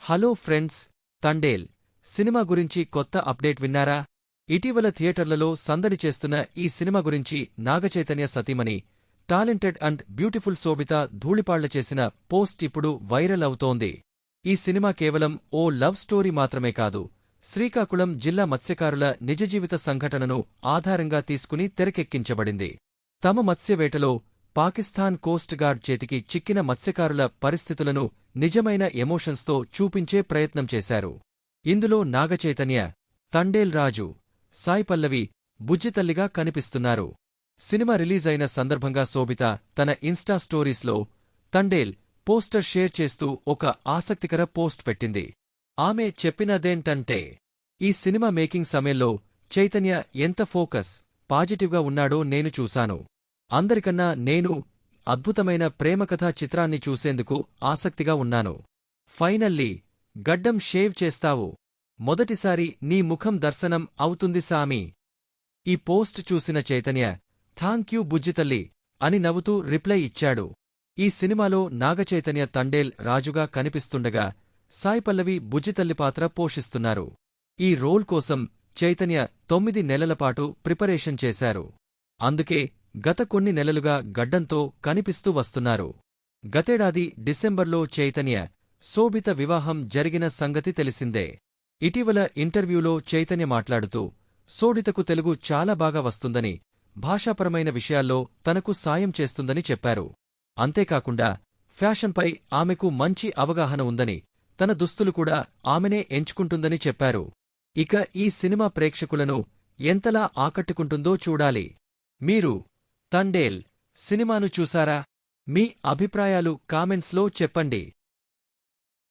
Hello friends, Thandel cinema గురించి కొత్త update విన్నారా? ఇటీవల థియేటర్లలో సందడి చేస్తున్న ఈ సినిమా గురించి నాగచైతన్య సతీమణి టాలెంటెడ్ అండ్ బ్యూటిఫుల్ శోభిత ధూళిపాళ్ల చేసిన పోస్ట్ ఇప్పుడు వైరల్ అవుతోంది. ఈ సినిమా కేవలం ఓ లవ్ స్టోరీ మాత్రమే కాదు, శ్రీకాకుళం జిల్లా మత్స్యకారుల నిజజీవిత సంఘటనను ఆధారంగా తీసుకుని తెరకెక్కించబడింది. తమ మత్స్యవేటలో పాకిస్తాన్ కోస్ట్ గార్డ్ చేతికి చిక్కిన మత్స్యకారుల పరిస్థితులను నిజమైన ఎమోషన్స్తో చూపించే ప్రయత్నం చేశారు. ఇందులో నాగచైతన్య, తండేల్ రాజు, సాయి పల్లవి బుజ్జితల్లిగా కనిపిస్తున్నారు. సినిమా రిలీజ్ అయిన సందర్భంగా శోభిత తన ఇన్స్టా స్టోరీస్లో తండేల్ పోస్టర్ షేర్ చేస్తూ ఒక ఆసక్తికర పోస్ట్ పెట్టింది. ఆమె చెప్పినదేంటంటే, ఈ సినిమా మేకింగ్ సమయంలో చైతన్య ఎంత ఫోకస్, పాజిటివ్గా ఉన్నాడో నేను చూశాను. అందరికన్నా నేను అద్భుతమైన ప్రేమకథా చిత్రాన్ని చూసేందుకు ఆసక్తిగా ఉన్నాను. ఫైనల్లీ గడ్డం షేవ్ చేస్తావు, మొదటిసారి నీ ముఖం దర్శనం అవుతుంది సామి. ఈ పోస్ట్ చూసిన చైతన్య థాంక్యూ బుజ్జితల్లి అని నవ్వుతూ రిప్లై ఇచ్చాడు. ఈ సినిమాలో నాగచైతన్య తండేల్ రాజుగా కనిపిస్తుండగా సాయి పల్లవి బుజ్జితల్లి పాత్ర పోషిస్తున్నారు. ఈ రోల్ కోసం చైతన్య 9 నెలలపాటు ప్రిపరేషన్ చేశారు. అందుకే గత కొన్ని నెలలుగా గడ్డంతో కనిపిస్తూ వస్తున్నారు. గతేడాది డిసెంబర్లో చైతన్య, శోభిత వివాహం జరిగిన సంగతి తెలిసిందే. ఇటీవల ఇంటర్వ్యూలో చైతన్య మాట్లాడుతూ శోభితకు తెలుగు చాలా బాగా వస్తుందని, భాషాపరమైన విషయాల్లో తనకు సాయం చేస్తుందని చెప్పారు. అంతేకాకుండా ఫ్యాషన్పై ఆమెకు మంచి అవగాహన ఉందని, తన దుస్తులు కూడా ఆమెనే ఎంచుకుంటుందని చెప్పారు. ఇక ఈ సినిమా ప్రేక్షకులను ఎంతలా ఆకట్టుకుంటుందో చూడాలి. మీరు తండేల్ సినిమాను చూసారా? మీ అభిప్రాయాలు కామెంట్స్లో చెప్పండి.